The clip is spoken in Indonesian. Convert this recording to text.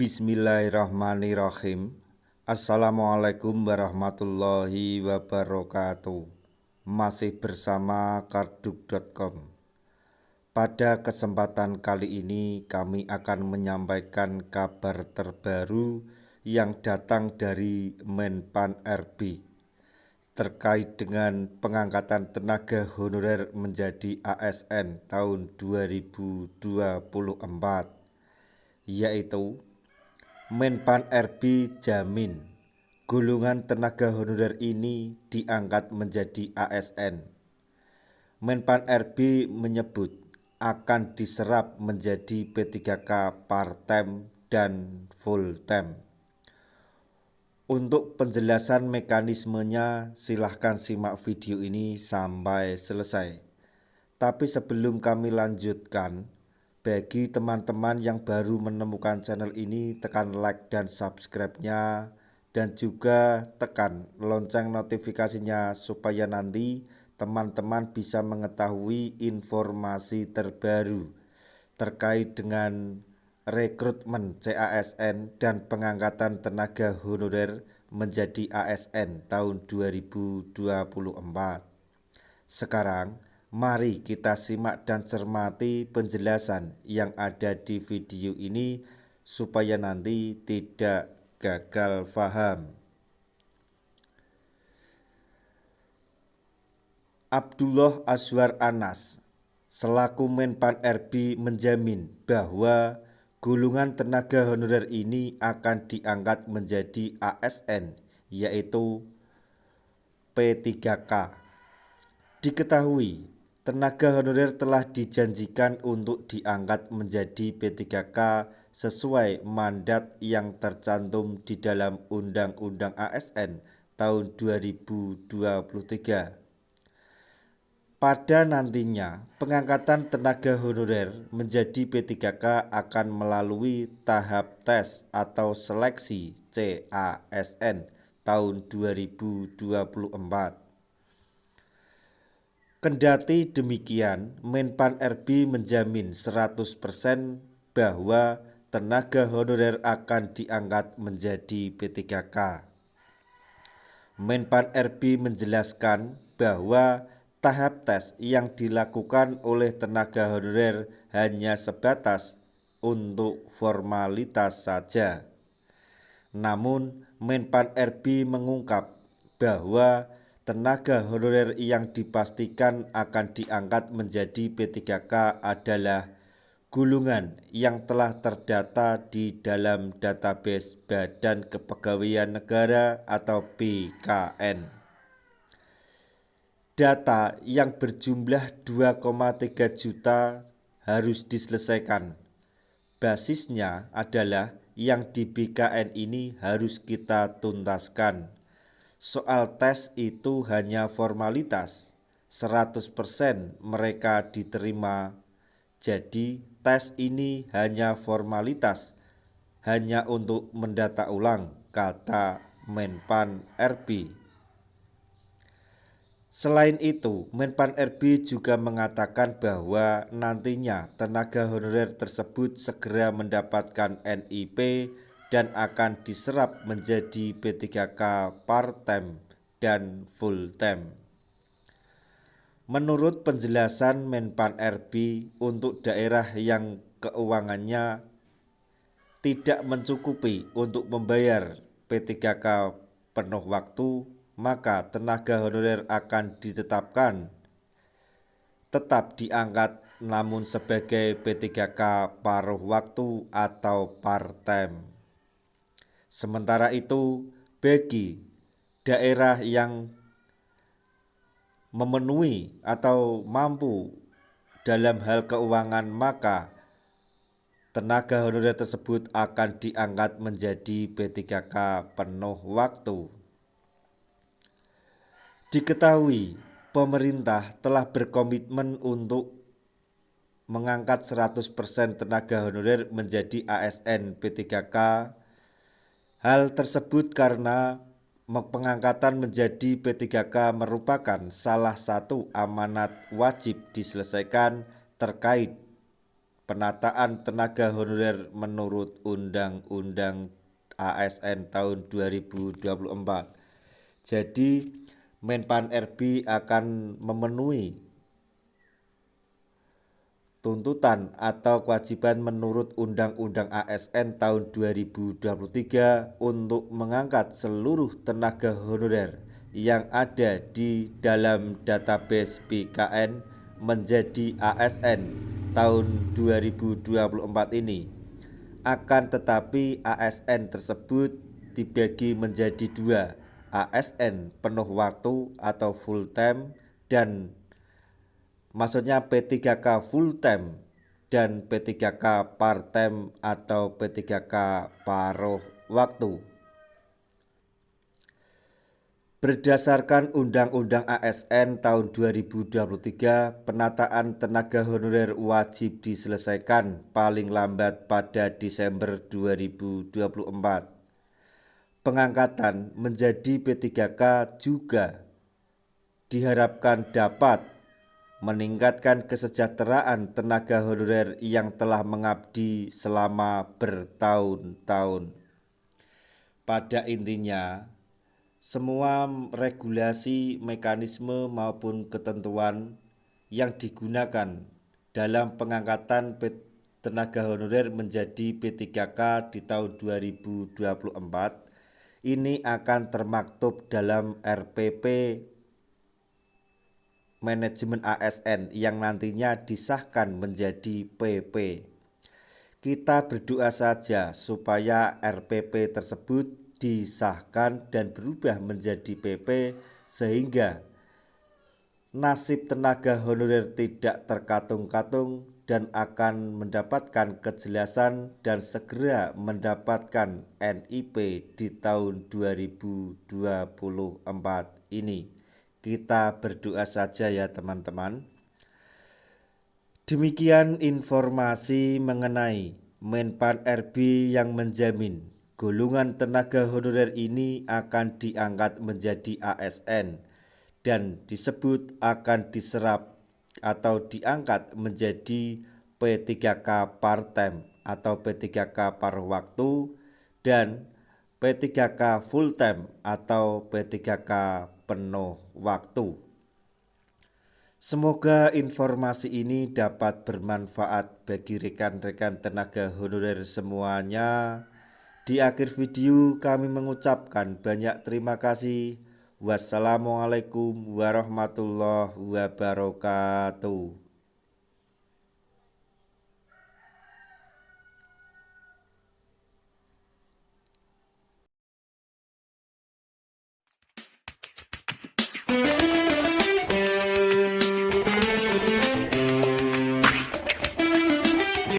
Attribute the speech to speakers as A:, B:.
A: Bismillahirrahmanirrahim. Assalamualaikum warahmatullahi wabarakatuh. Masih bersama karduk.com. Pada kesempatan kali ini kami akan menyampaikan kabar terbaru yang datang dari Menpan RB terkait dengan pengangkatan tenaga honorer menjadi ASN tahun 2024, yaitu Menpan RB jamin golongan tenaga honorer ini diangkat menjadi ASN. Menpan RB menyebut akan diserap menjadi P3K part-time dan full-time. Untuk penjelasan mekanismenya silahkan simak video ini sampai selesai. Tapi sebelum kami lanjutkan, bagi teman-teman yang baru menemukan channel ini, tekan like dan subscribe-nya, dan juga tekan lonceng notifikasinya supaya nanti teman-teman bisa mengetahui informasi terbaru terkait dengan rekrutmen CASN dan pengangkatan tenaga honorer menjadi ASN tahun 2024. Sekarang mari kita simak dan cermati penjelasan yang ada di video ini supaya nanti tidak gagal paham. Abdullah Azwar Anas selaku Menpan RB menjamin bahwa golongan tenaga honorer ini akan diangkat menjadi ASN, yaitu P3K. Diketahui, tenaga honorer telah dijanjikan untuk diangkat menjadi P3K sesuai mandat yang tercantum di dalam Undang-Undang ASN tahun 2023. Pada nantinya, pengangkatan tenaga honorer menjadi P3K akan melalui tahap tes atau seleksi CASN tahun 2024. Kendati demikian, Menpan RB menjamin 100% bahwa tenaga honorer akan diangkat menjadi P3K. Menpan RB menjelaskan bahwa tahap tes yang dilakukan oleh tenaga honorer hanya sebatas untuk formalitas saja. Namun, Menpan RB mengungkap bahwa tenaga honorer yang dipastikan akan diangkat menjadi P3K adalah golongan yang telah terdata di dalam database Badan Kepegawaian Negara atau BKN. Data yang berjumlah 2,3 juta harus diselesaikan. Basisnya adalah yang di BKN ini harus kita tuntaskan. Soal tes itu hanya formalitas, 100% mereka diterima. Jadi tes ini hanya formalitas, hanya untuk mendata ulang, kata Menpan RB. Selain itu, Menpan RB juga mengatakan bahwa nantinya tenaga honorer tersebut segera mendapatkan NIP dan akan diserap menjadi P3K part-time dan full-time. Menurut penjelasan Menpan RB, untuk daerah yang keuangannya tidak mencukupi untuk membayar P3K penuh waktu, maka tenaga honorer akan ditetapkan tetap diangkat namun sebagai P3K paruh waktu atau part-time. Sementara itu, bagi daerah yang memenuhi atau mampu dalam hal keuangan, maka tenaga honorer tersebut akan diangkat menjadi P3K penuh waktu. Diketahui, pemerintah telah berkomitmen untuk mengangkat 100% tenaga honorer menjadi ASN P3K. Hal tersebut karena pengangkatan menjadi P3K merupakan salah satu amanat wajib diselesaikan terkait penataan tenaga honorer menurut Undang-Undang ASN tahun 2024. Jadi Menpan RB akan memenuhi tuntutan atau kewajiban menurut Undang-Undang ASN tahun 2023 untuk mengangkat seluruh tenaga honorer yang ada di dalam database BKN menjadi ASN tahun 2024 ini. Akan tetapi ASN tersebut dibagi menjadi dua, ASN penuh waktu atau full time dan maksudnya P3K full time dan P3K part time atau P3K paruh waktu. Berdasarkan Undang-Undang ASN tahun 2023, penataan tenaga honorer wajib diselesaikan paling lambat pada Desember 2024. Pengangkatan menjadi P3K juga diharapkan dapat meningkatkan kesejahteraan tenaga honorer yang telah mengabdi selama bertahun-tahun. Pada intinya, semua regulasi, mekanisme maupun ketentuan yang digunakan dalam pengangkatan tenaga honorer menjadi P3K di tahun 2024 ini akan termaktub dalam RPP Manajemen ASN yang nantinya disahkan menjadi PP. Kita berdoa saja supaya RPP tersebut disahkan dan berubah menjadi PP sehingga nasib tenaga honorer tidak terkatung-katung dan akan mendapatkan kejelasan dan segera mendapatkan NIP di tahun 2024 ini. Kita berdoa saja ya teman-teman. Demikian informasi mengenai Menpan RB yang menjamin golongan tenaga honorer ini akan diangkat menjadi ASN dan disebut akan diserap atau diangkat menjadi P3K part-time atau P3K paruh waktu dan P3K full-time atau P3K penuh waktu. Semoga informasi ini dapat bermanfaat bagi rekan-rekan tenaga honorer semuanya. Di akhir video kami mengucapkan banyak terima kasih. Wassalamualaikum warahmatullahi wabarakatuh.